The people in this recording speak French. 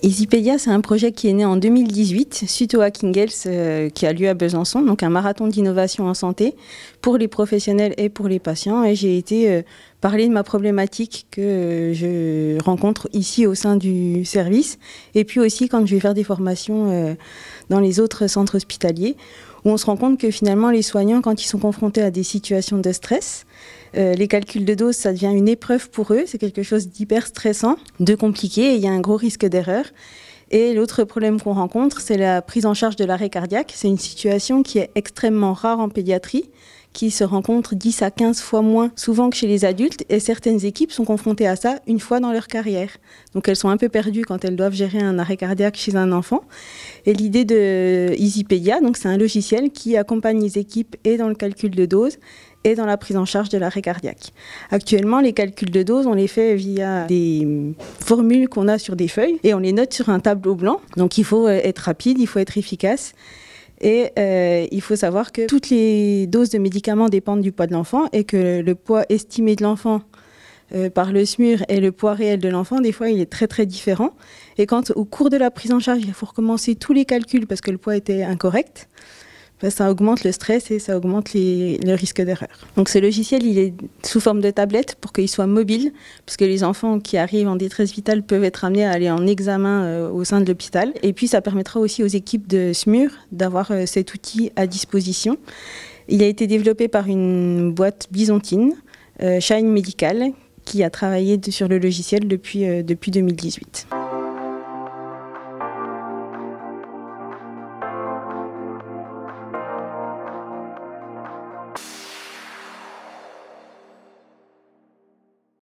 EasyPédia, c'est un projet qui est né en 2018 suite au Hacking Health qui a lieu à Besançon, donc un marathon d'innovation en santé pour les professionnels et pour les patients. Et j'ai été parler de ma problématique que je rencontre ici au sein du service et puis aussi quand je vais faire des formations dans les autres centres hospitaliers où on se rend compte que finalement les soignants, quand ils sont confrontés à des situations de stress, les calculs de dose, ça devient une épreuve pour eux. C'est quelque chose d'hyper stressant, de compliqué, et il y a un gros risque d'erreur. Et l'autre problème qu'on rencontre, c'est la prise en charge de l'arrêt cardiaque. C'est une situation qui est extrêmement rare en pédiatrie, qui se rencontre 10 à 15 fois moins souvent que chez les adultes. Et certaines équipes sont confrontées à ça une fois dans leur carrière. Donc elles sont un peu perdues quand elles doivent gérer un arrêt cardiaque chez un enfant. Et l'idée de EasyPédia, donc c'est un logiciel qui accompagne les équipes et dans le calcul de dose et dans la prise en charge de l'arrêt cardiaque. Actuellement, les calculs de dose, on les fait via des formules qu'on a sur des feuilles et on les note sur un tableau blanc. Donc il faut être rapide, il faut être efficace. Et il faut savoir que toutes les doses de médicaments dépendent du poids de l'enfant et que le poids estimé de l'enfant par le SMUR et le poids réel de l'enfant, des fois, il est très très différent. Et quand au cours de la prise en charge, il faut recommencer tous les calculs parce que le poids était incorrect, ça augmente le stress et ça augmente le risque d'erreur. Donc ce logiciel, il est sous forme de tablette pour qu'il soit mobile, parce que les enfants qui arrivent en détresse vitale peuvent être amenés à aller en examen au sein de l'hôpital. Et puis ça permettra aussi aux équipes de SMUR d'avoir cet outil à disposition. Il a été développé par une boîte byzantine, Shine Medical, qui a travaillé sur le logiciel depuis 2018.